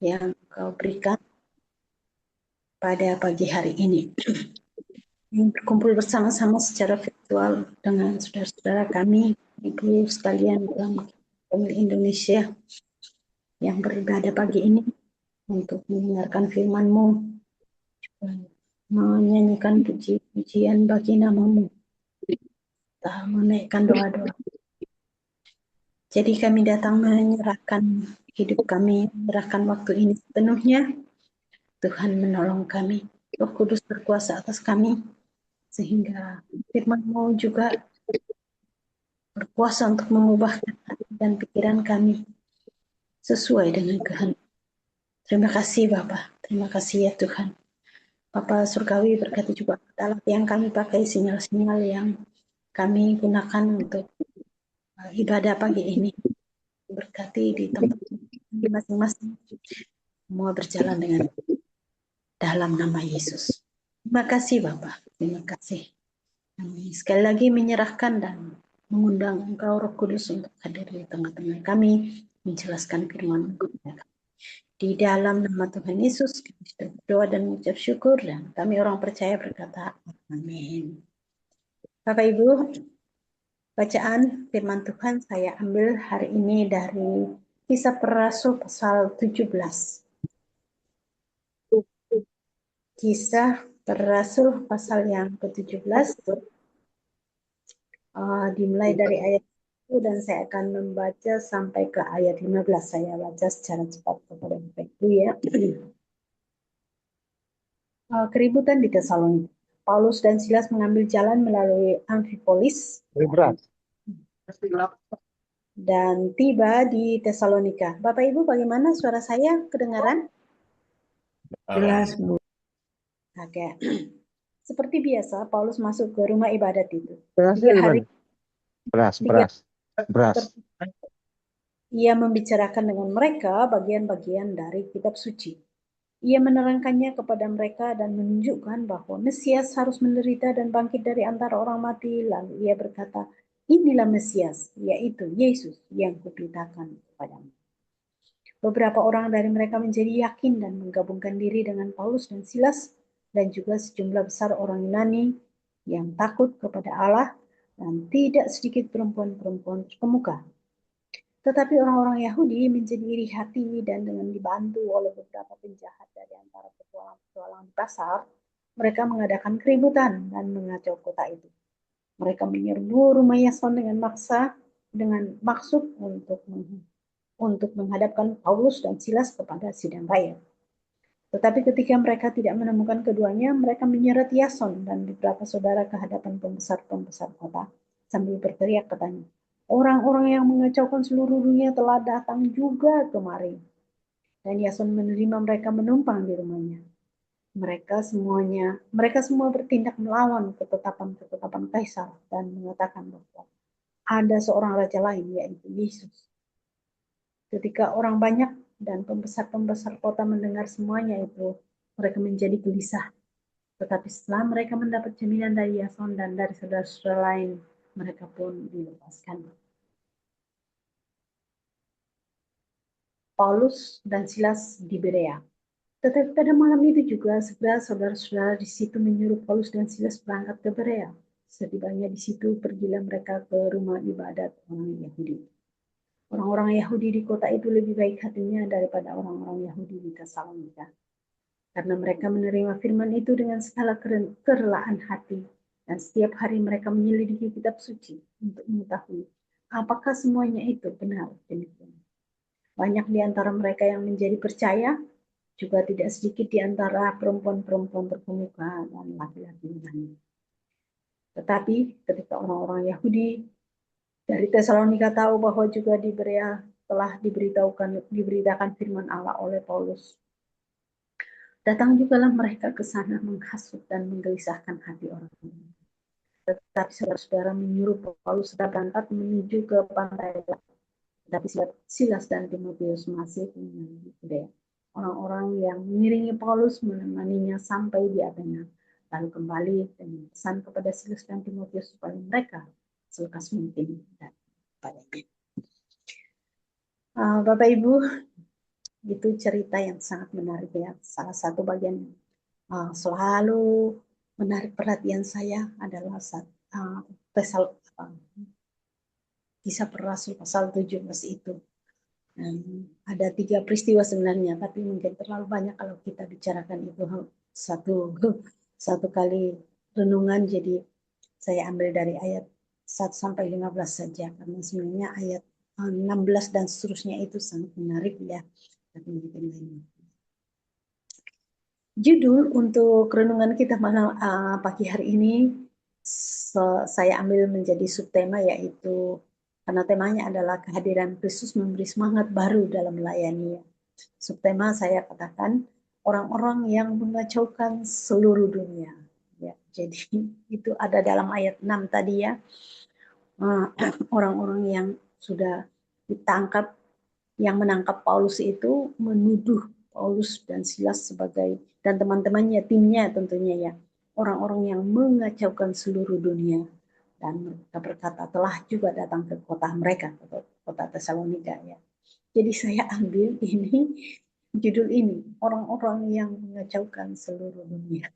yang Kau berikan pada pagi hari ini. Yang berkumpul bersama-sama secara virtual dengan saudara-saudara kami, Ibu sekalian dalam Pemilih Indonesia yang beribadah pagi ini untuk mendengarkan firman-Mu, menyanyikan puji-pujian bagi nama-Mu, menaikkan doa-doa. Jadi kami datang menyerahkan hidup kami, menyerahkan waktu ini sepenuhnya. Tuhan menolong kami. Roh Kudus berkuasa atas kami, sehingga firman-Mu juga berkuasa untuk mengubahkan hati dan pikiran kami sesuai dengan kehendak. Terima kasih Bapa, terima kasih ya Tuhan. Bapa Surgawi, berkati juga alat yang kami pakai, sinyal-sinyal yang kami gunakan untuk ibadah pagi ini. Berkati di tempat masing-masing, semua berjalan dengan dalam nama Yesus. Terima kasih Bapa, terima kasih. Kami sekali lagi menyerahkan dan mengundang Engkau Roh Kudus untuk hadir di tengah-tengah kami, menjelaskan firman kepada kami. Di dalam nama Tuhan Yesus, kami sudah berdoa dan mengucap syukur, dan kami orang percaya berkata, amin. Bapak Ibu, bacaan firman Tuhan saya ambil hari ini dari Kisah Para Rasul pasal 17. Kisah Para Rasul pasal yang ke-17, dimulai dari ayat 1 dan saya akan membaca sampai ke ayat 15. Saya baca secara cepat kepada Bapak Ibu ya. Keributan di Tesalonika. Paulus dan Silas mengambil jalan melalui Amfipolis dan tiba di Tesalonika. Bapak Ibu, bagaimana suara saya kedengaran? Jelas, Bu. Oke. Seperti biasa, Paulus masuk ke rumah ibadat itu. Beras. Ia membicarakan dengan mereka bagian-bagian dari kitab suci. Ia menerangkannya kepada mereka dan menunjukkan bahwa Mesias harus menderita dan bangkit dari antara orang mati. Lalu ia berkata, inilah Mesias, yaitu Yesus yang kuberitakan kepadamu. Beberapa orang dari mereka menjadi yakin dan menggabungkan diri dengan Paulus dan Silas, dan juga sejumlah besar orang Yunani yang takut kepada Allah, dan tidak sedikit perempuan-perempuan terkemuka. Tetapi orang-orang Yahudi menjadi iri hati, dan dengan dibantu oleh beberapa penjahat dari antara petualang-petualang di pasar, mereka mengadakan keributan dan mengacau kota itu. Mereka menyerbu rumah Yason dengan maksud untuk menghadapkan Paulus dan Silas kepada sidang rakyat. Tetapi ketika mereka tidak menemukan keduanya, mereka menyeret Yason dan beberapa saudara ke hadapan pembesar-pembesar kota sambil berteriak katanya, orang-orang yang mengacaukan seluruh dunia telah datang juga kemari. Dan Yason menerima mereka menumpang di rumahnya. Mereka semua bertindak melawan ketetapan Kaisar dan mengatakan bahwa ada seorang raja lain, yaitu Yesus. Ketika orang banyak dan pembesar-pembesar kota mendengar semuanya itu, mereka menjadi gelisah. Tetapi setelah mereka mendapat jaminan dari Yason dan dari saudara-saudara lain, mereka pun dilepaskan. Paulus dan Silas di Berea. Tetapi pada malam itu juga segera saudara-saudara di situ menyuruh Paulus dan Silas berangkat ke Berea. Setibanya di situ, pergilah mereka ke rumah ibadat orang Yahudi. Orang-orang Yahudi di kota itu lebih baik hatinya daripada orang-orang Yahudi di Tesalonika, karena mereka menerima firman itu dengan segala kerelaan hati, dan setiap hari mereka menyelidiki kitab suci untuk mengetahui apakah semuanya itu benar demikian. Banyak di antara mereka yang menjadi percaya, juga tidak sedikit di antara perempuan-perempuan terkemuka dan laki-laki lain. Tetapi ketika orang-orang Yahudi dari Tesalonika tahu bahwa juga di Berea telah diberitakan firman Allah oleh Paulus, datang jugalah mereka ke sana menghasut dan menggelisahkan hati orang. Tetapi saudara-saudara menyuruh Paulus segera berangkat menuju ke pantai. Tetapi Silas dan Timotius masih di Yudea. Orang-orang yang mengiringi Paulus menemaninya sampai di Athena, lalu kembali dan pesan kepada Silas dan Timotius supaya mereka selekas mungkin datang padanya. Bapak Ibu, Itu cerita yang sangat menarik ya. Salah satu bagian selalu menarik perhatian saya adalah kisah para rasul pasal 17 itu. Ada 3 peristiwa sebenarnya, tapi mungkin terlalu banyak kalau kita bicarakan itu satu satu kali renungan. Jadi saya ambil dari ayat 1 sampai 15 saja, karena sebenarnya ayat 16 dan seterusnya itu sangat menarik ya. Tapi mungkin judul untuk renungan kita malam pagi hari ini saya ambil menjadi subtema, yaitu karena temanya adalah kehadiran Kristus memberi semangat baru dalam melayani. Subtema saya katakan orang-orang yang mengacaukan seluruh dunia. Ya, jadi itu ada dalam ayat 6 tadi ya. Orang-orang yang sudah ditangkap, yang menangkap Paulus itu menuduh Paulus dan Silas sebagai, dan teman-temannya, timnya tentunya ya, orang-orang yang mengacaukan seluruh dunia. Dan mereka berkata telah juga datang ke kota mereka, kota Tesalonika ya. Jadi saya ambil ini, judul ini, orang-orang yang mengacaukan seluruh dunia.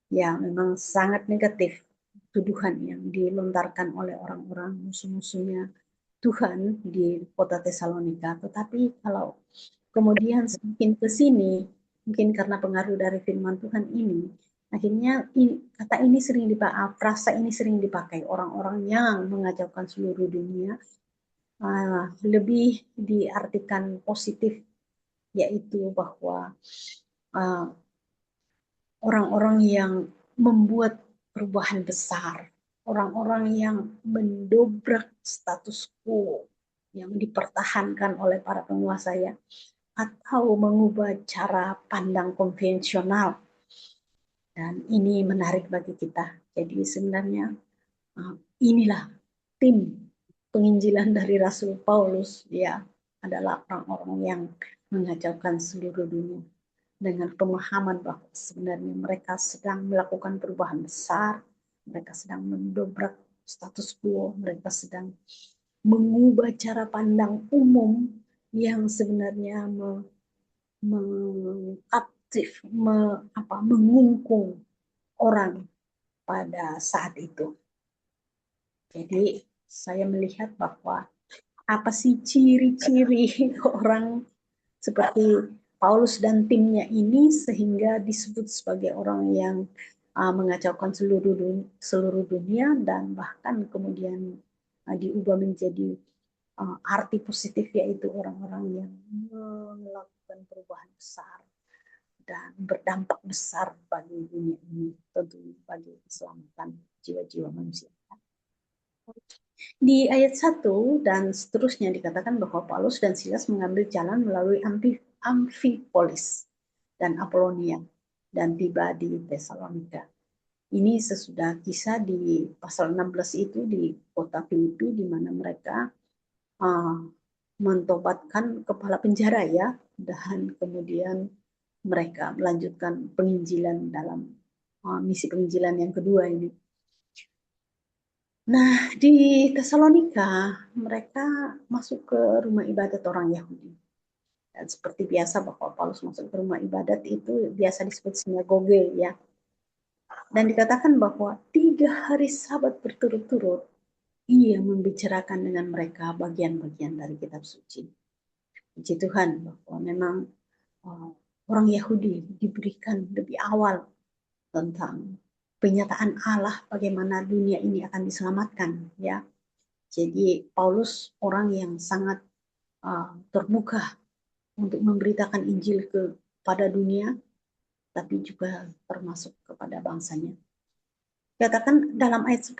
Ya, memang sangat negatif tuduhan yang dilontarkan oleh orang-orang musuh-musuhnya Tuhan di kota Tesalonika. Tetapi kalau kemudian semakin ke sini, mungkin karena pengaruh dari firman Tuhan ini, akhirnya kata ini sering dipakai, frasa ini sering dipakai orang-orang yang mengacaukan seluruh dunia, lebih diartikan positif, yaitu bahwa orang-orang yang membuat perubahan besar, orang-orang yang mendobrak status quo yang dipertahankan oleh para penguasa ya, atau mengubah cara pandang konvensional. Dan ini menarik bagi kita. Jadi sebenarnya inilah tim penginjilan dari Rasul Paulus ya, adalah orang-orang yang mengacaukan seluruh dunia dengan pemahaman bahwa sebenarnya mereka sedang melakukan perubahan besar, mereka sedang mendobrak status quo, mereka sedang mengubah cara pandang umum yang sebenarnya mengungkung orang pada saat itu. Jadi saya melihat bahwa apa sih ciri-ciri orang seperti Paulus dan timnya ini sehingga disebut sebagai orang yang mengacaukan seluruh dunia, dan bahkan kemudian diubah menjadi arti positif, yaitu orang-orang yang melakukan perubahan besar dan berdampak besar bagi dunia ini, tentunya bagi keselamatan jiwa-jiwa manusia. Di ayat 1 dan seterusnya dikatakan bahwa Paulus dan Silas mengambil jalan melalui Amfipolis dan Apolonia dan tiba di Tesalonika. Ini sesudah kisah di pasal 16 itu di kota Filipi, di mana mereka mentobatkan kepala penjara ya, dan kemudian mereka melanjutkan penginjilan dalam misi penginjilan yang kedua ini. Nah, di Tesalonika mereka masuk ke rumah ibadat orang Yahudi. Dan seperti biasa bahwa Paulus masuk ke rumah ibadat itu biasa disebut sinagoge ya. Dan dikatakan bahwa 3 hari Sabat berturut-turut ia membicarakan dengan mereka bagian-bagian dari kitab suci. Puji Tuhan bahwa memang orang Yahudi diberikan lebih awal tentang penyataan Allah bagaimana dunia ini akan diselamatkan ya. Jadi Paulus orang yang sangat terbuka untuk memberitakan Injil kepada dunia, tapi juga termasuk kepada bangsanya. Katakan dalam ayat 10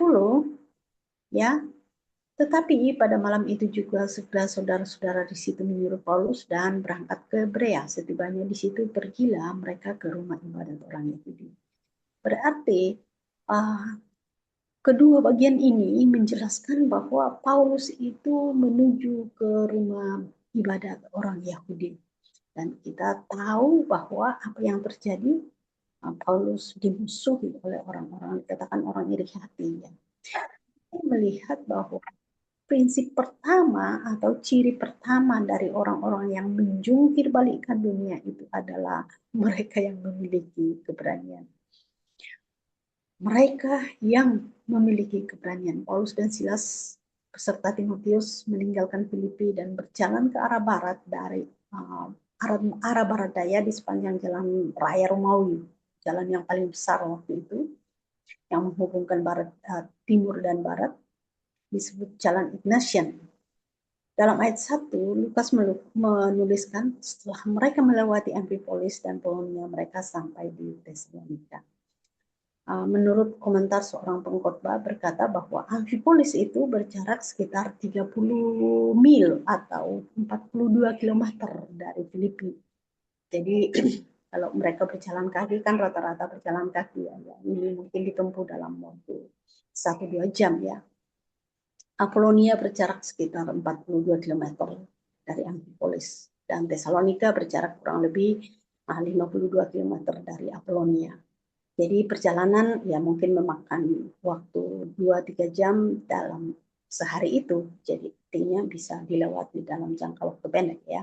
ya, tetapi pada malam itu juga segera saudara-saudara di situ menyuruh Paulus dan berangkat ke Berea. Setibanya di situ pergilah mereka ke rumah ibadat orang Yahudi. Berarti kedua bagian ini menjelaskan bahwa Paulus itu menuju ke rumah ibadat orang Yahudi. Dan kita tahu bahwa apa yang terjadi, Paulus dimusuhi oleh orang-orang, dikatakan orang iri hati. Ya. Kita melihat bahwa prinsip pertama atau ciri pertama dari orang-orang yang menjungkir balikkan dunia itu adalah mereka yang memiliki keberanian. Mereka yang memiliki keberanian. Paulus dan Silas beserta Timotius meninggalkan Filipi dan berjalan ke arah barat dari arah barat daya di sepanjang jalan raya Romawi, jalan yang paling besar waktu itu, yang menghubungkan timur dan barat, disebut Jalan Ignatian. Dalam ayat 1, Lukas menuliskan setelah mereka melewati Amfipolis dan Polonia, mereka sampai di Tesalonika. Menurut komentar seorang pengkhotbah berkata bahwa Amfipolis itu berjarak sekitar 30 mil atau 42 km dari Filipi. Jadi kalau mereka berjalan kaki kan rata-rata berjalan kaki ya. Ini mungkin ditempuh dalam waktu 1-2 jam ya. Apolonia berjarak sekitar 42 km dari Amfipolis dan Tesalonika berjarak kurang lebih 52 km dari Apolonia. Jadi perjalanan ya mungkin memakan waktu 2-3 jam dalam sehari itu. Jadi artinya bisa dilewati dalam jangka waktu pendek ya.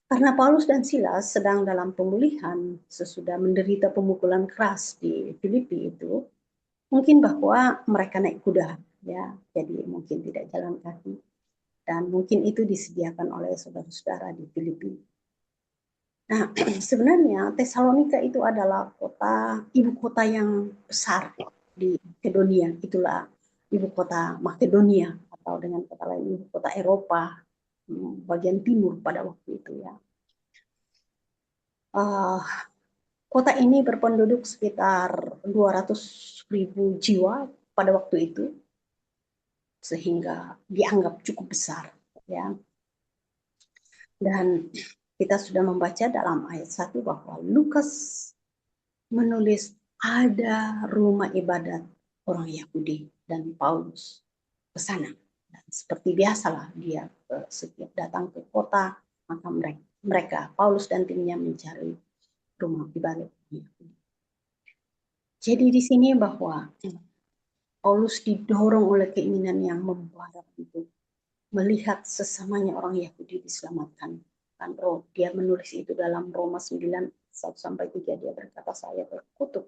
Karena Paulus dan Silas sedang dalam pemulihan sesudah menderita pemukulan keras di Filipi itu, mungkin bahwa mereka naik kuda ya. Jadi mungkin tidak jalan kaki. Dan mungkin itu disediakan oleh saudara-saudara di Filipi. Nah, sebenarnya Tesalonika itu adalah ibu kota yang besar di Makedonia. Itulah ibu kota Makedonia atau dengan kata lain ibu kota Eropa bagian timur pada waktu itu ya. Kota ini berpenduduk sekitar 200.000 jiwa pada waktu itu, sehingga dianggap cukup besar ya. Dan kita sudah membaca dalam ayat 1 bahwa Lukas menulis ada rumah ibadat orang Yahudi dan Paulus ke sana. Dan seperti biasalah dia setiap datang ke kota, maka mereka Paulus dan timnya mencari rumah ibadat Yahudi. Jadi di sini bahwa Paulus didorong oleh keinginan yang membara untuk melihat sesamanya orang Yahudi diselamatkan. Kan dia menulis itu dalam Roma 9:1-3, dia berkata, saya terkutuk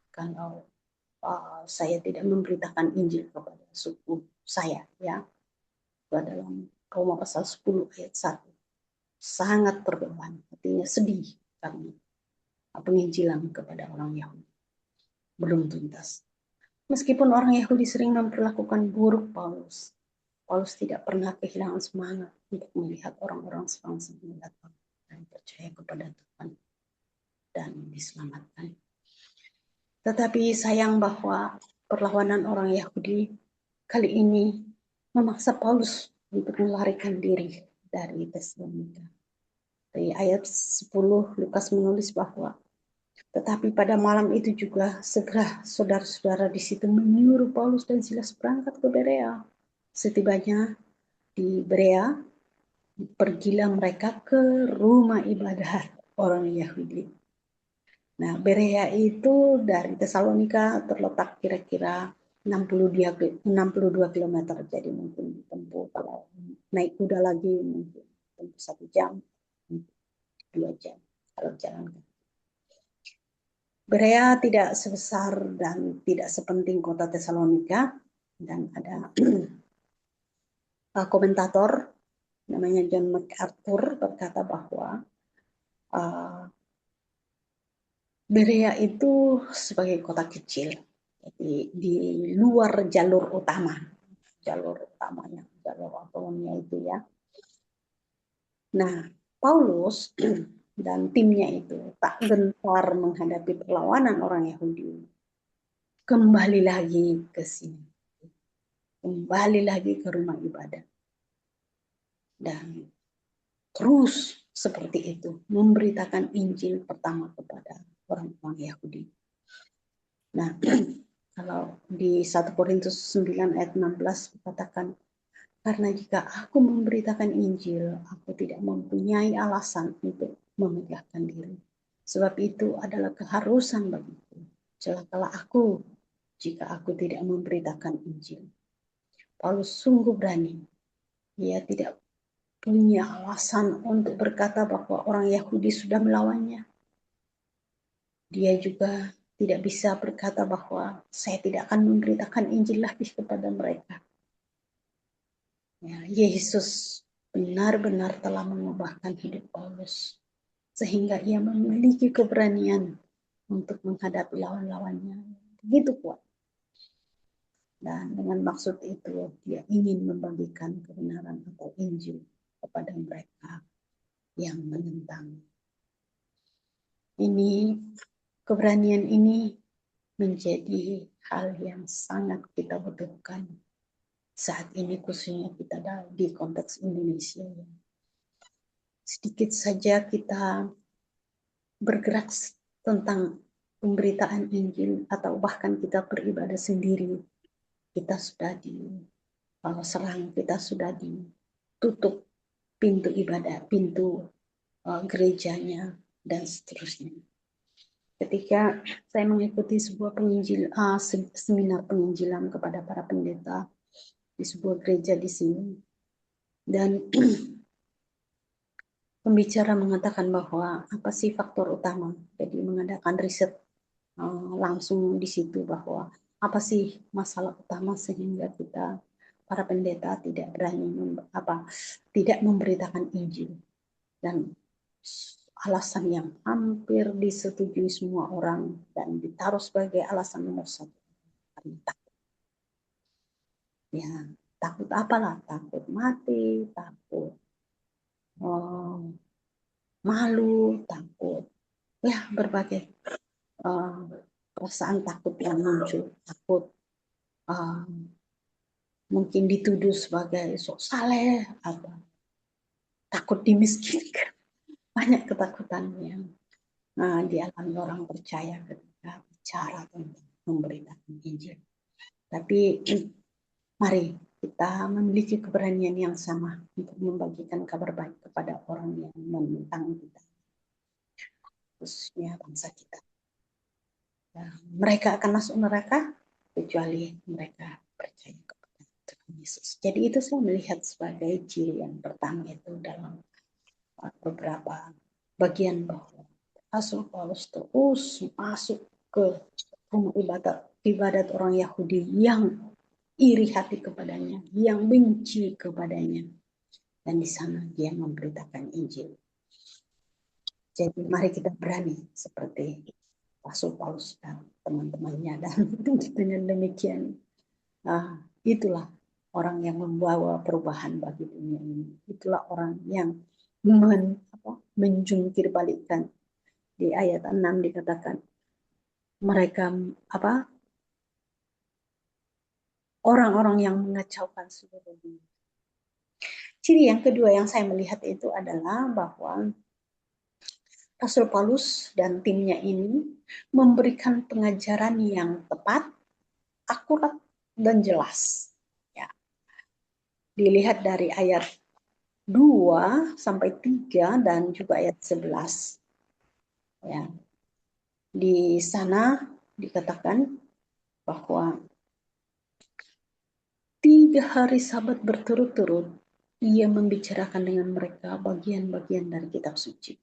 kalau saya tidak memberitakan Injil kepada suku saya ya. Dalam Roma pasal 10 ayat 1. Sangat berbeban, artinya sedih karena penginjilan kepada orang Yahudi belum tuntas. Meskipun orang Yahudi sering memperlakukan buruk Paulus, Paulus tidak pernah kehilangan semangat untuk melihat orang-orang sebangsa datang dan percaya kepada Tuhan dan diselamatkan. Tetapi sayang bahwa perlawanan orang Yahudi kali ini memaksa Paulus untuk melarikan diri dari Tesalonika. Dari ayat 10 Lukas menulis bahwa tetapi pada malam itu juga segera saudara-saudara di situ menyuruh Paulus dan Silas berangkat ke Berea. Setibanya di Berea, pergilah mereka ke rumah ibadat orang Yahudi. Nah, Berea itu dari Tesalonika terletak kira-kira 62 km, jadi mungkin ditempuh kalau naik kuda lagi mungkin 1 jam, 2 jam kalau jalan kaki. Berea tidak sebesar dan tidak sepenting kota Tesalonika, dan ada komentator namanya John MacArthur berkata bahwa Berea itu sebagai kota kecil, jadi di luar jalur utamanya, jalur Apolonia itu ya. Nah, Paulus dan timnya itu tak gentar menghadapi perlawanan orang Yahudi. Kembali lagi ke sini. Kembali lagi ke rumah ibadah. Dan terus seperti itu, memberitakan Injil pertama kepada orang-orang Yahudi. Nah, kalau di 1 Korintus 9 ayat 16 dikatakan, karena jika aku memberitakan Injil, aku tidak mempunyai alasan untuk memegahkan diri. Sebab itu adalah keharusan bagiku. Celakalah aku jika aku tidak memberitakan Injil. Paulus sungguh berani. Ia tidak punya alasan untuk berkata bahwa orang Yahudi sudah melawannya. Dia juga tidak bisa berkata bahwa saya tidak akan memberitakan Injil lagi kepada mereka. Ya, Yesus benar-benar telah mengubahkan hidup Paulus, sehingga ia memiliki keberanian untuk menghadapi lawan-lawannya. Begitu kuat. Dan dengan maksud itu, dia ingin membagikan kebenaran atau Injil kepada mereka yang menentang. Ini, keberanian ini menjadi hal yang sangat kita butuhkan saat ini, khususnya kita di konteks Indonesia. Sedikit saja kita bergerak tentang pemberitaan Injil atau bahkan kita beribadah sendiri, kita sudah diserang, kita sudah ditutup pintu ibadah, pintu gerejanya, dan seterusnya. Ketika saya mengikuti sebuah seminar penginjilan kepada para pendeta di sebuah gereja di sini, dan pembicara mengatakan bahwa apa sih faktor utama, jadi mengadakan riset langsung di situ bahwa apa sih masalah utama sehingga kita para pendeta tidak berani tidak memberitakan Injil. Dan alasan yang hampir disetujui semua orang dan ditaruh sebagai alasan nomor satu, karena takut. Ya, takut apalah? Takut mati, takut malu, takut, ya berbagai perasaan takut yang muncul. Takut mungkin dituduh sebagai sok saleh, atau takut dimiskinkan. Banyak ketakutan yang dialami orang percaya ketika bicara tentang memberitakan Injil. Tapi mari kita memiliki keberanian yang sama untuk membagikan kabar baik kepada orang yang menentang kita, khususnya bangsa kita. Mereka akan masuk neraka kecuali mereka percaya kepada Tuhan Yesus. Jadi itu saya melihat sebagai ciri yang pertama itu dalam beberapa bagian bahwa Rasul Paulus terus masuk ke rumah ibadat orang Yahudi yang iri hati kepadanya, yang benci kepadanya, dan di sana dia memberitakan Injil. Jadi mari kita berani seperti Rasul Paulus dan teman-temannya, dan dengan demikian itulah orang yang membawa perubahan bagi dunia ini. Itulah orang yang menjungkir balikkan. Di ayat 6 dikatakan mereka orang-orang yang mengacaukan seluruh dunia. Ciri yang kedua yang saya melihat itu adalah bahwa Rasul Paulus dan timnya ini memberikan pengajaran yang tepat, akurat, dan jelas. Ya. Dilihat dari ayat 2 sampai 3 dan juga ayat 11. Ya. Di sana dikatakan bahwa 3 hari Sabat berturut-turut ia membicarakan dengan mereka bagian-bagian dari kitab suci.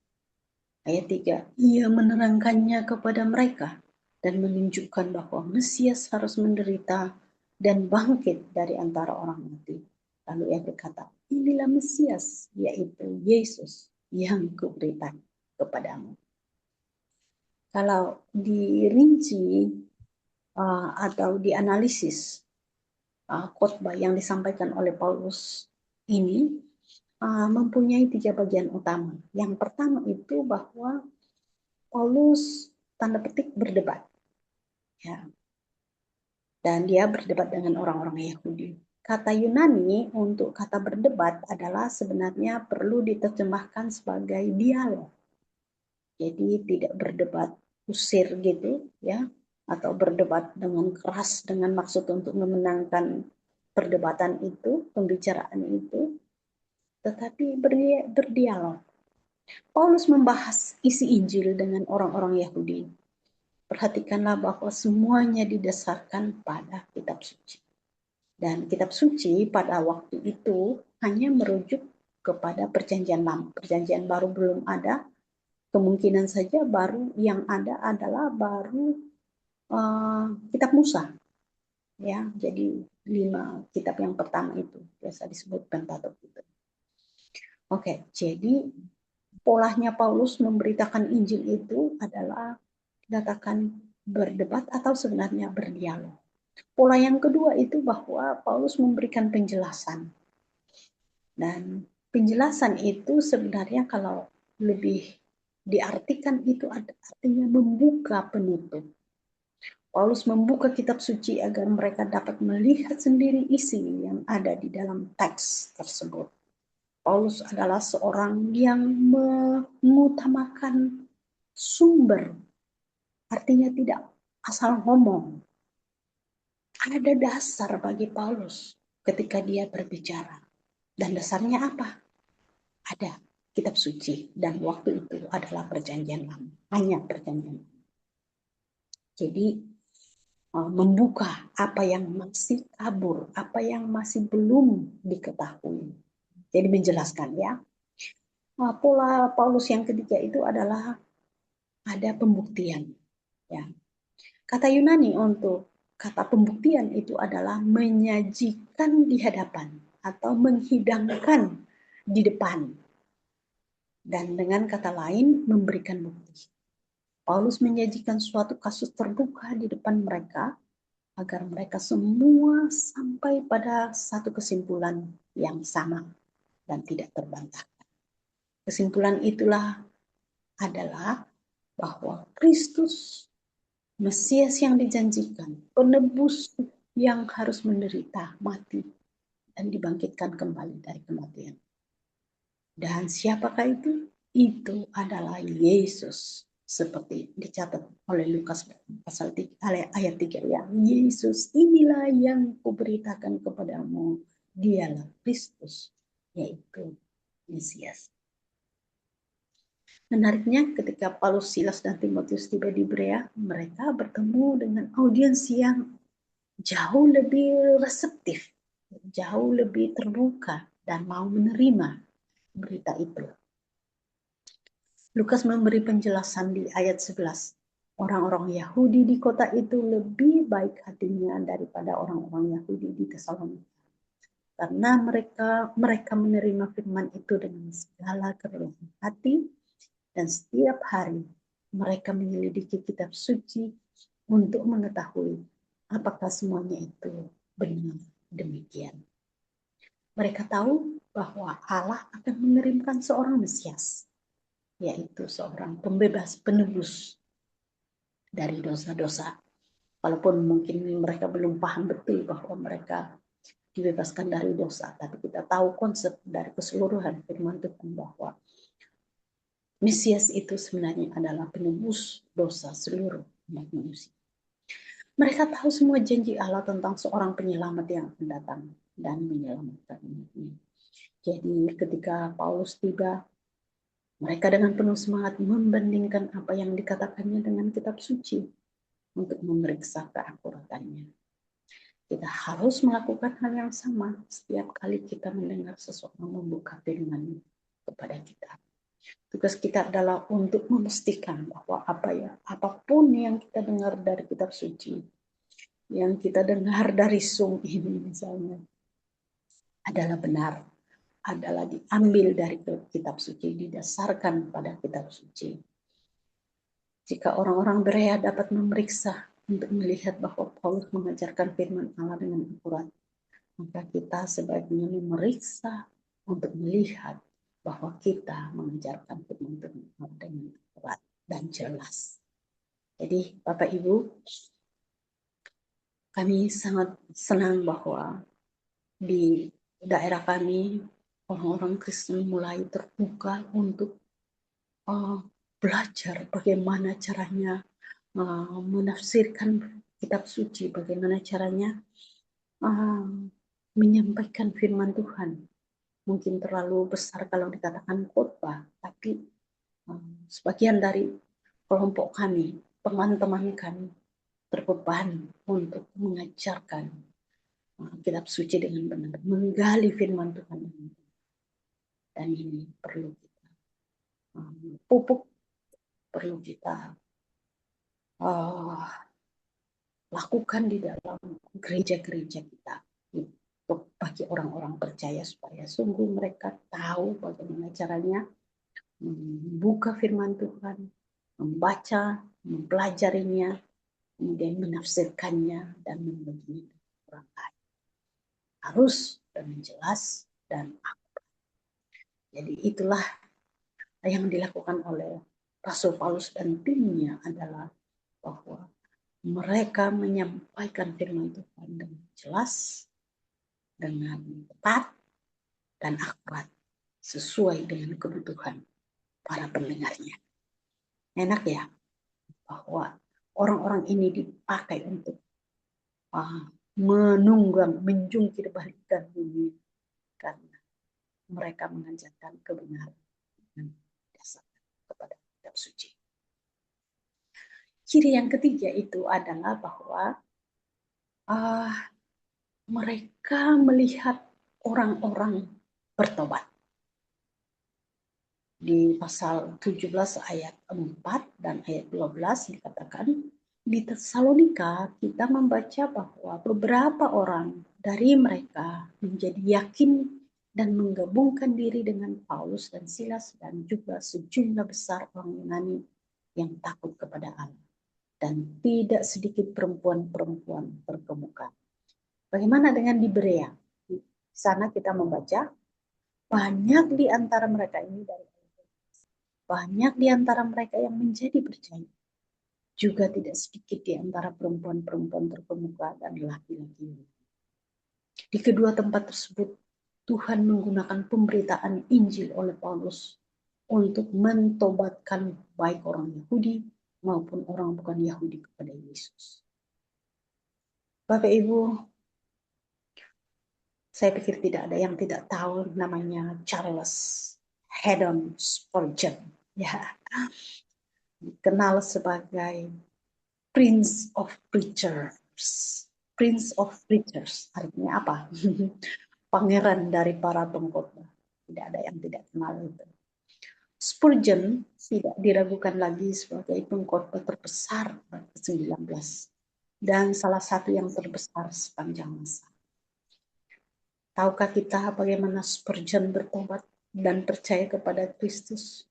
Ayat 3, ia menerangkannya kepada mereka dan menunjukkan bahwa Mesias harus menderita dan bangkit dari antara orang mati. Lalu ia berkata, inilah Mesias, yaitu Yesus yang kuberikan kepadamu. Kalau dirinci atau dianalisis khotbah yang disampaikan oleh Paulus ini mempunyai 3 bagian utama. Yang pertama itu bahwa Paulus tanda petik berdebat, ya, dan dia berdebat dengan orang-orang Yahudi. Kata Yunani untuk kata berdebat adalah sebenarnya perlu diterjemahkan sebagai dialog. Jadi tidak berdebat usir gitu, ya, atau berdebat dengan keras dengan maksud untuk memenangkan perdebatan itu, pembicaraan itu, tetapi berdialog. Paulus membahas isi Injil dengan orang-orang Yahudi. Perhatikanlah bahwa semuanya didasarkan pada kitab suci. Dan kitab suci pada waktu itu hanya merujuk kepada perjanjian lama. Perjanjian baru belum ada, kemungkinan saja baru yang ada adalah baru kitab Musa. Ya, jadi 5 kitab yang pertama itu biasa disebut Pentatuk itu. Oke, jadi polanya Paulus memberitakan Injil itu adalah dikatakan berdebat atau sebenarnya berdialog. Pola yang kedua itu bahwa Paulus memberikan penjelasan. Dan penjelasan itu sebenarnya kalau lebih diartikan itu artinya membuka penutup. Paulus membuka kitab suci agar mereka dapat melihat sendiri isi yang ada di dalam teks tersebut. Paulus adalah seorang yang mengutamakan sumber, artinya tidak asal ngomong. Ada dasar bagi Paulus ketika dia berbicara. Dan dasarnya apa? Ada kitab suci. Dan waktu itu adalah perjanjian lama. Hanya perjanjian lama. Jadi membuka apa yang masih kabur, apa yang masih belum diketahui. Jadi menjelaskan ya. Pola Paulus yang ketiga itu adalah ada pembuktian. Ya. Kata Yunani untuk kata pembuktian itu adalah menyajikan di hadapan atau menghidangkan di depan. Dan dengan kata lain memberikan bukti. Paulus menyajikan suatu kasus terbuka di depan mereka agar mereka semua sampai pada satu kesimpulan yang sama dan tidak terbantahkan. Kesimpulan itulah adalah bahwa Kristus, Mesias yang dijanjikan, penebus yang harus menderita, mati, dan dibangkitkan kembali dari kematian. Dan siapakah itu? Itu adalah Yesus. Seperti dicatat oleh Lukas pasal 3, ayat 3 ya. Yesus inilah yang kuberitakan kepadamu. Dialah Kristus, yaitu Mesias. Menariknya ketika Paulus, Silas, dan Timotius tiba di Berea, mereka bertemu dengan audiens yang jauh lebih reseptif, jauh lebih terbuka, dan mau menerima berita itu. Lukas memberi penjelasan di ayat 11. Orang-orang Yahudi di kota itu lebih baik hatinya daripada orang-orang Yahudi di Tesalonika. Karena mereka menerima firman itu dengan segala kerelaan hati, dan setiap hari mereka menyelidiki kitab suci untuk mengetahui apakah semuanya itu benar demikian. Mereka tahu bahwa Allah akan mengirimkan seorang Mesias, yaitu seorang pembebas, penebus dari dosa-dosa. Walaupun mungkin mereka belum paham betul bahwa mereka dibebaskan dari dosa, tapi kita tahu konsep dari keseluruhan firman Tuhan bahwa Mesias itu sebenarnya adalah penebus dosa seluruh umat manusia. Mereka tahu semua janji Allah tentang seorang penyelamat yang akan datang dan menyelamatkan umatnya. Jadi ketika Paulus tiba, mereka dengan penuh semangat membandingkan apa yang dikatakannya dengan kitab suci untuk memeriksa keakuratannya. Kita harus melakukan hal yang sama setiap kali kita mendengar seseorang membuka firman kepada kita. Tugas kita adalah untuk memastikan bahwa apapun yang kita dengar dari kitab suci, yang kita dengar dari Zoom ini misalnya, adalah benar, adalah diambil dari kitab suci, didasarkan pada kitab suci. Jika orang-orang Berea dapat memeriksa untuk melihat bahwa Paulus mengajarkan firman Allah dengan akurat, maka kita sebaiknya memeriksa untuk melihat bahwa kita mengajarkan firman Allah dengan akurat dan jelas. Jadi Bapak Ibu, kami sangat senang bahwa di daerah kami orang-orang Kristen mulai terbuka untuk belajar bagaimana caranya menafsirkan kitab suci, bagaimana caranya menyampaikan firman Tuhan. Mungkin terlalu besar kalau dikatakan khotbah, tapi sebagian dari kelompok kami, teman-teman kami berbeban untuk mengajarkan kitab suci dengan benar, menggali firman Tuhan dengan benar. Dan ini perlu kita pupuk, perlu kita lakukan di dalam gereja-gereja kita untuk bagi orang-orang percaya supaya sungguh mereka tahu bagaimana caranya membuka firman Tuhan, membaca, mempelajarinya, kemudian menafsirkannya dan membaginya orang lain. Harus dengan jelas dan akurat. Jadi itulah yang dilakukan oleh Rasul Paulus dan timnya adalah bahwa mereka menyampaikan firman Tuhan dengan jelas, dengan tepat, dan akurat, sesuai dengan kebutuhan para pendengarnya. Enak ya, bahwa orang-orang ini dipakai untuk menunggang, menjungkir balikan dunia, karena mereka mengajarkan kebenaran dan dasar kepada kitab suci. Ciri yang ketiga itu adalah bahwa mereka melihat orang-orang bertobat. Di pasal 17 ayat 4 dan ayat 12 dikatakan, di Tesalonika kita membaca bahwa beberapa orang dari mereka menjadi yakin dan menggabungkan diri dengan Paulus dan Silas dan juga sejumlah besar orang Yunani yang takut kepada Allah. Dan tidak sedikit perempuan-perempuan terkemuka. Bagaimana dengan di Berea? Di sana kita membaca banyak di antara mereka ini dari banyak di antara mereka yang menjadi percaya. Juga tidak sedikit di antara perempuan-perempuan terkemuka dan laki-laki. Di kedua tempat tersebut, Tuhan menggunakan pemberitaan Injil oleh Paulus untuk mentobatkan baik orang Yahudi maupun orang bukan Yahudi kepada Yesus. Bapak Ibu, saya pikir tidak ada yang tidak tahu namanya Charles Haddon Spurgeon. Ya, dikenal sebagai Prince of Preachers. Prince of Preachers artinya apa? Pangeran dari para pengkhotbah. Tidak ada yang tidak kenal itu. Spurgeon tidak diragukan lagi sebagai pengkhotbah terbesar ke-19 dan salah satu yang terbesar sepanjang masa. Tahukah kita bagaimana Spurgeon bertobat dan percaya kepada Kristus?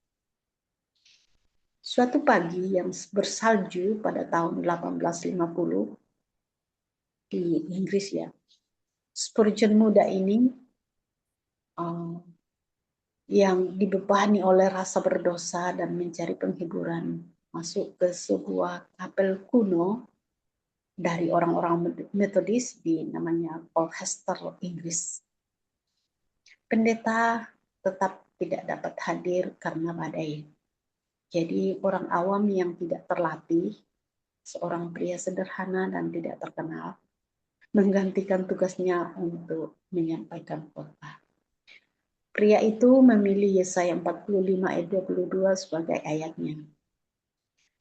Suatu pagi yang bersalju pada tahun 1850 di Inggris ya, Spurgeon muda ini yang dibebani oleh rasa berdosa dan mencari penghiburan masuk ke sebuah kapel kuno dari orang-orang Metodis di namanya Colchester, Inggris. Pendeta tetap tidak dapat hadir karena badai. Jadi orang awam yang tidak terlatih, seorang pria sederhana dan tidak terkenal, menggantikan tugasnya untuk menyampaikan khotbah. Pria itu memilih Yesaya 45 ayat 22 sebagai ayatnya.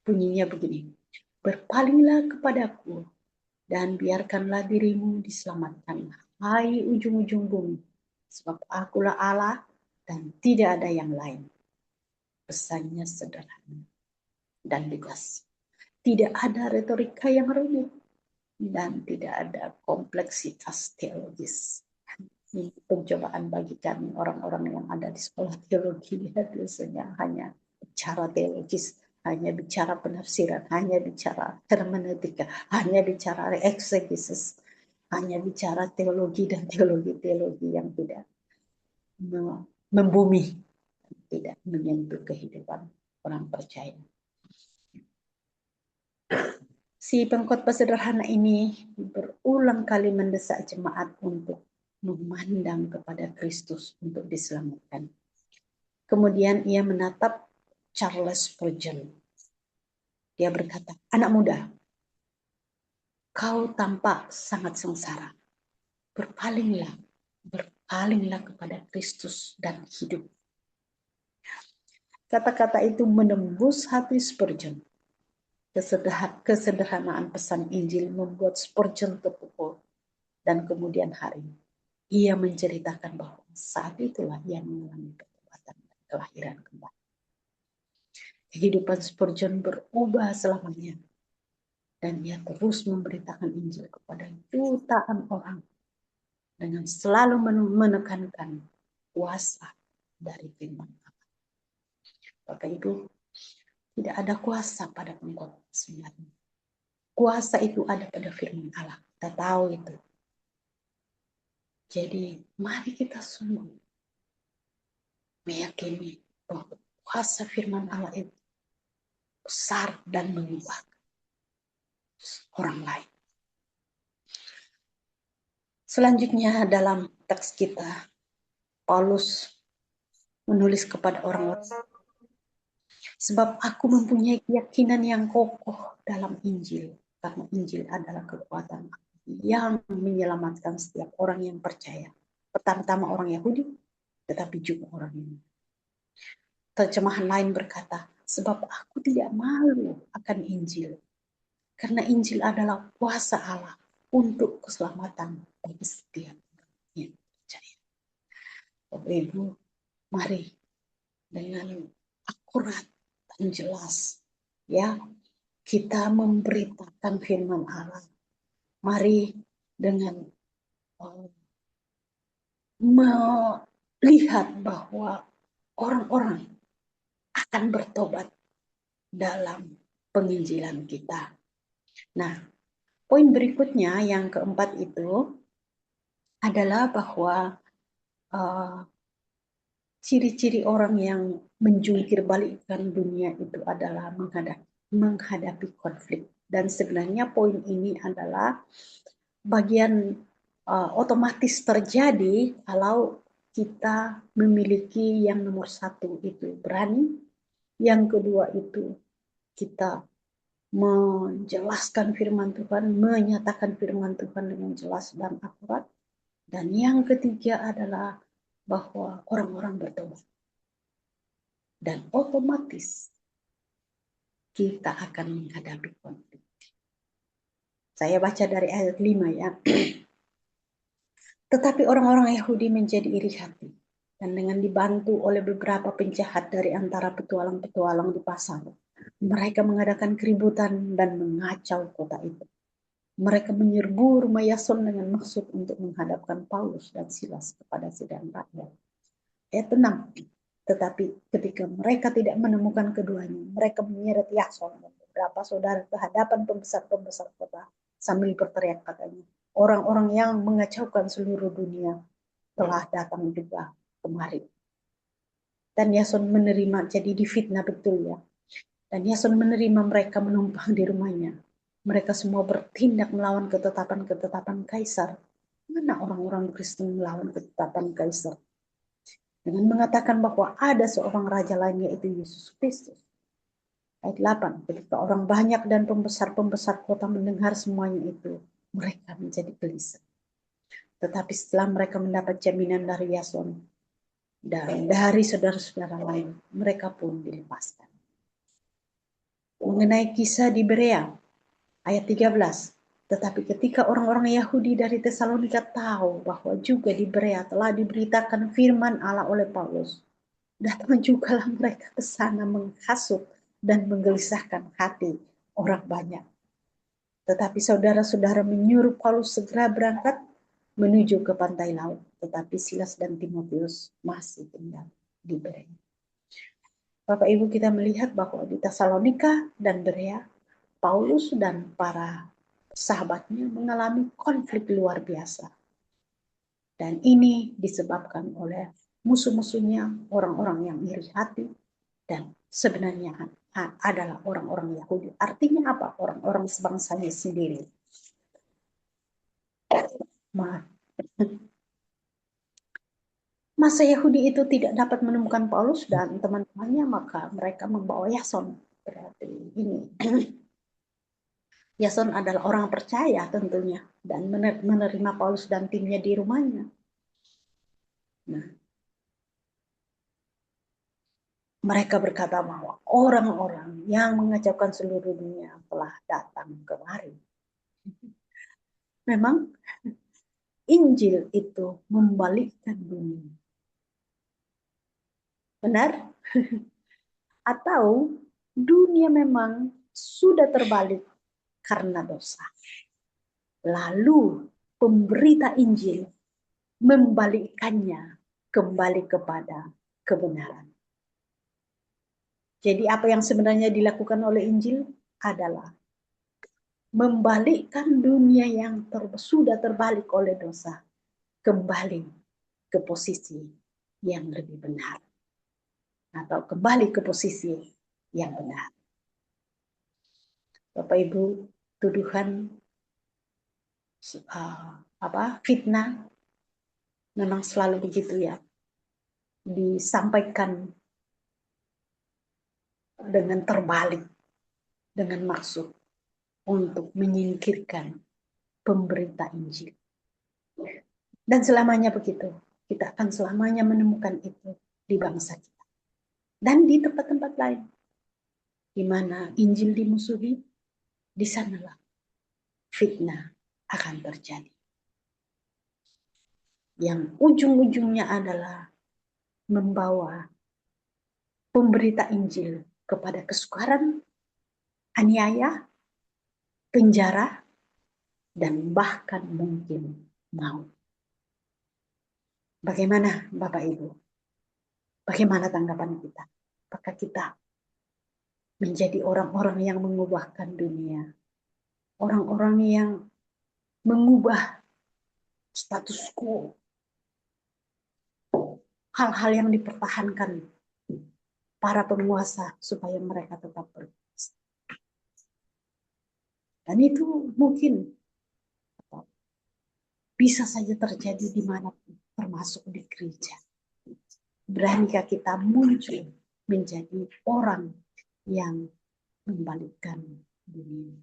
Bunyinya begini, berpalinglah kepadaku dan biarkanlah dirimu diselamatkan, hai ujung-ujung bumi, sebab akulah Allah dan tidak ada yang lain. Pesannya sederhana dan lugas. Tidak ada retorika yang rumit dan tidak ada kompleksitas teologis. Ini pencobaan bagi kami orang-orang yang ada di sekolah teologi, ya, biasanya hanya bicara teologis, hanya bicara penafsiran, hanya bicara hermeneutika, hanya bicara eksegesis, hanya bicara teologi dan teologi-teologi yang tidak membumi, tidak menyentuh kehidupan orang percaya. Si pengkhotbah sederhana ini berulang kali mendesak jemaat untuk memandang kepada Kristus untuk diselamatkan. Kemudian ia menatap Charles Spurgeon. Dia berkata, anak muda, kau tampak sangat sengsara. Berpalinglah kepada Kristus dan hidup. Kata-kata itu menembus hati Spurgeon. Kesederhanaan pesan Injil membuat Spurgeon terpukul Dan kemudian hari ia menceritakan bahwa saat itulah ia mengalami pertobatan dan kelahiran kembali. Kehidupan Spurgeon berubah selamanya. Dan ia terus memberitakan Injil kepada jutaan orang dengan selalu menekankan kuasa dari firman Allah. Bapak Ibu, tidak ada kuasa pada pengkhotbah sebenarnya. Kuasa itu ada pada firman Allah. Kita tahu itu. Jadi mari kita sungguh meyakini bahwa kuasa firman Allah itu besar dan mengubah orang lain. Selanjutnya dalam teks kita, Paulus menulis kepada orang-orang, sebab aku mempunyai keyakinan yang kokoh dalam Injil, karena Injil adalah kekuatan yang menyelamatkan setiap orang yang percaya. Pertama-tama orang Yahudi, tetapi juga orang Yunani. Terjemahan lain berkata, sebab aku tidak malu akan Injil, karena Injil adalah kuasa Allah untuk keselamatan bagi setiap orang yang percaya. Bapak Ibu, mari dengan akurat dan jelas ya kita memberitakan firman Allah. Mari dengan melihat bahwa orang-orang akan bertobat dalam penginjilan kita. Nah, poin berikutnya yang keempat itu adalah bahwa ciri-ciri orang yang menjungkir balikkan dunia itu adalah menghadapi konflik. Dan sebenarnya poin ini adalah bagian otomatis terjadi kalau kita memiliki yang nomor satu itu berani, yang kedua itu kita menjelaskan firman Tuhan, menyatakan firman Tuhan dengan jelas dan akurat, dan yang ketiga adalah bahwa orang-orang bertobat. Dan otomatis kita akan menghadapi konflik. Saya baca dari ayat 5 ya. Tetapi orang-orang Yahudi menjadi iri hati, dan dengan dibantu oleh beberapa penjahat dari antara petualang-petualang di pasar, mereka mengadakan keributan dan mengacau kota itu. Mereka menyerbu rumah Yason dengan maksud untuk menghadapkan Paulus dan Silas kepada sidang rakyat. Ayat 6. Tetapi ketika mereka tidak menemukan keduanya, mereka menyeret Yason dan beberapa saudara ke hadapan pembesar-pembesar kota sambil berteriak katanya, orang-orang yang mengacaukan seluruh dunia telah datang juga kemari. Dan Yason menerima, jadi difitnah betul ya. Dan Yason menerima mereka menumpang di rumahnya. Mereka semua bertindak melawan ketetapan-ketetapan Kaisar. Mana orang-orang Kristen melawan ketetapan Kaisar? Dengan mengatakan bahwa ada seorang raja lain yaitu Yesus Kristus. Ayat 8, ketika orang banyak dan pembesar-pembesar kota mendengar semuanya itu, mereka menjadi gelisah. Tetapi setelah mereka mendapat jaminan dari Yason dan dari saudara-saudara lain, mereka pun dilepaskan. Mengenai kisah di Berea, ayat 13, tetapi ketika orang-orang Yahudi dari Tesalonika tahu bahwa juga di Berea telah diberitakan firman Allah oleh Paulus, datang jugalah mereka ke sana menghasut dan menggelisahkan hati orang banyak. Tetapi saudara-saudara menyuruh Paulus segera berangkat menuju ke pantai laut. Tetapi Silas dan Timotius masih tinggal di Berea. Bapak Ibu, kita melihat bahwa di Tesalonika dan Berea, Paulus dan para sahabatnya mengalami konflik luar biasa. Dan ini disebabkan oleh musuh-musuhnya, orang-orang yang iri hati, dan sebenarnya adalah orang-orang Yahudi. Artinya apa? Orang-orang sebangsanya sendiri. Masa Yahudi itu tidak dapat menemukan Paulus dan teman-temannya, maka mereka membawa Yason. Berarti ini Yason adalah orang percaya tentunya dan menerima Paulus dan timnya di rumahnya. Nah, mereka berkata bahwa orang-orang yang mengacaukan seluruh dunia telah datang kemari. Memang Injil itu membalikkan dunia. Benar? Atau dunia memang sudah terbalik karena dosa. Lalu pemberita Injil membalikkannya kembali kepada kebenaran. Jadi apa yang sebenarnya dilakukan oleh Injil adalah membalikkan dunia yang sudah terbalik oleh dosa kembali ke posisi yang lebih benar. Atau kembali ke posisi yang benar. Bapak Ibu, tuduhan fitnah memang selalu begitu ya, disampaikan dengan terbalik, dengan maksud untuk menyingkirkan pemberita Injil. Dan selamanya begitu, kita akan selamanya menemukan itu di bangsa kita. Dan di tempat-tempat lain, di mana Injil dimusuhi, di sanalah fitnah akan terjadi. Yang ujung-ujungnya adalah membawa pemberita Injil kepada kesukaran, aniaya, penjara, dan bahkan mungkin maut. Bagaimana Bapak Ibu? Bagaimana tanggapan kita? Apakah kita menjadi orang-orang yang mengubahkan dunia? Orang-orang yang mengubah status quo? Hal-hal yang dipertahankan para penguasa supaya mereka tetap berkuasa. Dan itu mungkin bisa saja terjadi di mana termasuk di gereja. Beranikah kita muncul menjadi orang yang membalikkan dunia?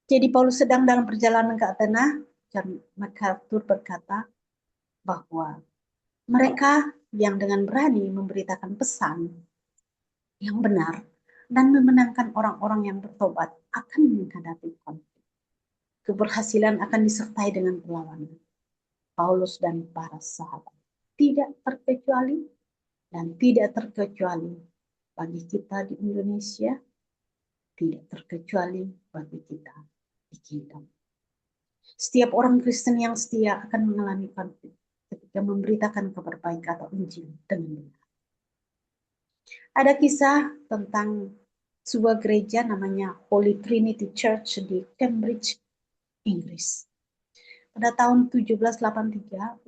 Jadi Paulus sedang dalam perjalanan ke Athena, dan MacArthur berkata bahwa mereka yang dengan berani memberitakan pesan yang benar dan memenangkan orang-orang yang bertobat akan menghadapi konflik. Keberhasilan akan disertai dengan perlawanan. Paulus dan para sahabat tidak terkecuali dan tidak terkecuali bagi kita di Indonesia, tidak terkecuali bagi kita di Kingdom. Setiap orang Kristen yang setia akan mengalami konflik ketika memberitakan kabar baik atau Injil dengan benar. Ada kisah tentang sebuah gereja namanya Holy Trinity Church di Cambridge, Inggris. Pada tahun 1783,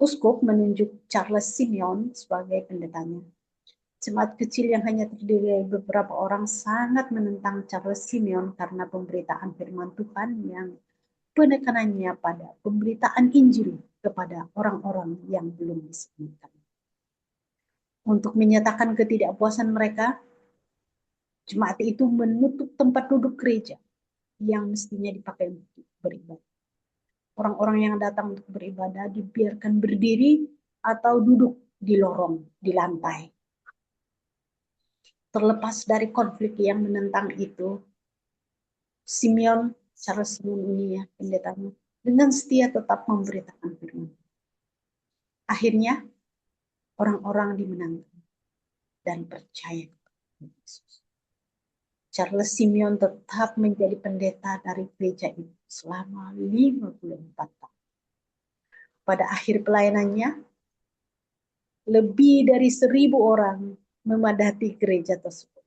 Uskup menunjuk Charles Simeon sebagai pendetanya. Jemaat kecil yang hanya terdiri dari beberapa orang sangat menentang Charles Simeon karena pemberitaan firman Tuhan yang penekanannya pada pemberitaan Injil kepada orang-orang yang belum diselamatkan. Untuk menyatakan ketidakpuasan mereka, jemaat itu menutup tempat duduk gereja yang mestinya dipakai untuk beribadah. Orang-orang yang datang untuk beribadah dibiarkan berdiri atau duduk di lorong, di lantai. Terlepas dari konflik yang menentang itu, Charles Simeon ini ya, pendetanya, dengan setia tetap memberitakan firman. Akhirnya, orang-orang dimenangkan dan percaya kepada Yesus. Charles Simeon tetap menjadi pendeta dari gereja itu selama 54 tahun. Pada akhir pelayanannya, lebih dari 1.000 orang memadati gereja tersebut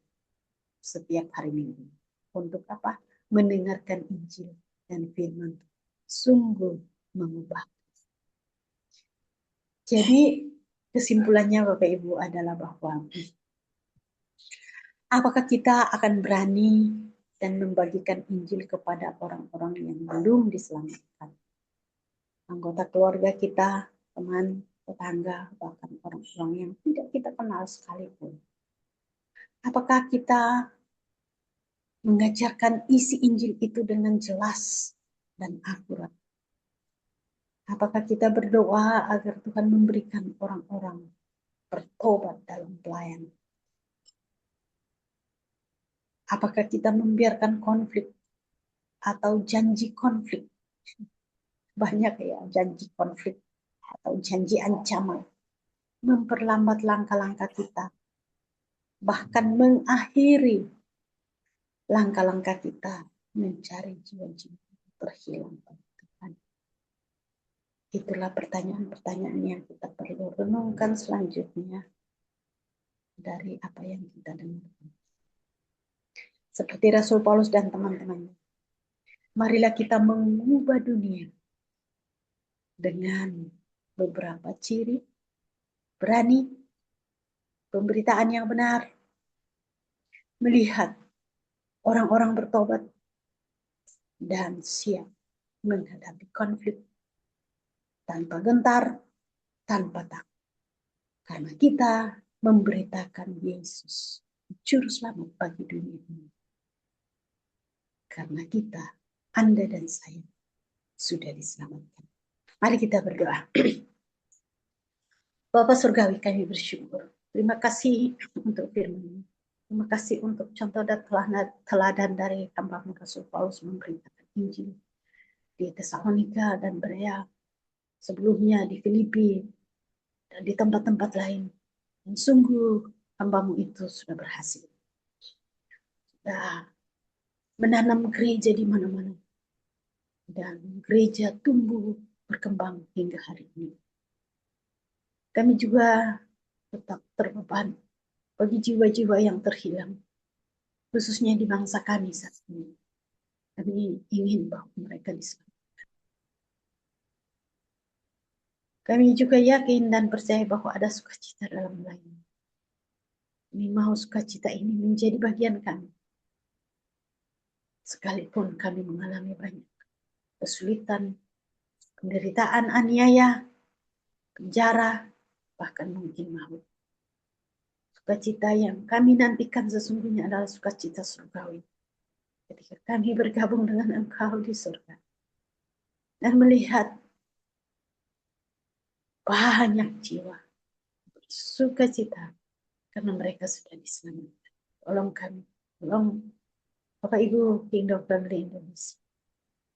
setiap hari Minggu. Untuk apa? Mendengarkan Injil dan firman. Sungguh mengubah. Jadi kesimpulannya Bapak Ibu adalah bahwa apakah kita akan berani dan membagikan Injil kepada orang-orang yang belum diselamatkan? Anggota keluarga kita, teman, tetangga, bahkan orang-orang yang tidak kita kenal sekalipun. Apakah kita mengajarkan isi Injil itu dengan jelas dan akurat? Apakah kita berdoa agar Tuhan memberikan orang-orang bertobat dalam pelayanan? Apakah kita membiarkan konflik atau janji konflik. Banyak ya janji konflik atau janji ancaman. Memperlambat langkah-langkah kita. Bahkan mengakhiri langkah-langkah kita mencari jiwa-jiwa terhilang. Itulah pertanyaan-pertanyaan yang kita perlu renungkan selanjutnya dari apa yang kita dengar. Seperti Rasul Paulus dan teman-temannya. Marilah kita mengubah dunia dengan beberapa ciri, berani, pemberitaan yang benar, melihat orang-orang bertobat, dan siap menghadapi konflik tanpa gentar, tanpa takut. Karena kita memberitakan Yesus, Juru Selamat bagi dunia ini. Karena kita, Anda dan saya, sudah diselamatkan. Mari kita berdoa. Bapa Surgawi, kami bersyukur. Terima kasih untuk firman-Mu. Terima kasih untuk contoh dan teladan dari hamba-Mu Rasul Paulus memberitakan Injil di Tesalonika dan Berea, sebelumnya di Filipi, dan di tempat-tempat lain. Dan sungguh hamba-Mu itu sudah berhasil. Sudah menanam gereja di mana-mana. Dan gereja tumbuh berkembang hingga hari ini. Kami juga tetap terbeban bagi jiwa-jiwa yang terhilang, khususnya di bangsa kami saat ini. Kami ingin bahwa mereka diselamatkan. Kami juga yakin dan percaya bahwa ada sukacita dalam lain. Kami mau sukacita ini menjadi bagian kami. Sekalipun kami mengalami banyak kesulitan, penderitaan, aniaya, penjara, bahkan mungkin maut. Sukacita yang kami nantikan sesungguhnya adalah sukacita surgawi. Ketika kami bergabung dengan Engkau di surga. Dan melihat banyak jiwa bersukacita karena mereka sudah diselamatkan. Tolong kami, tolong Bapak Ibu Kingdom Family Indonesia.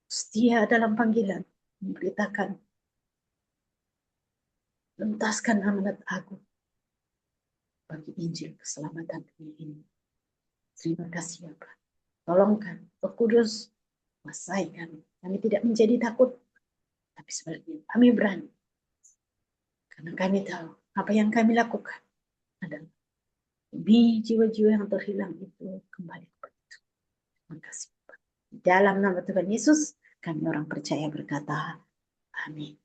Setia dalam panggilan, memberitakan, menuntaskan amanat agung bagi Injil keselamatan dunia ini. Terima kasih Bapak. Tolongkan, Roh Kudus, kuasai kami. Kami tidak menjadi takut, tapi sebaliknya kami berani. Karena kami tahu apa yang kami lakukan adalah demi jiwa-jiwa yang terhilang itu kembali kepada Tuhan. Terima kasih Bapak. Dalam nama Tuhan Yesus, kami orang percaya berkata, amin.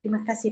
Terima kasih.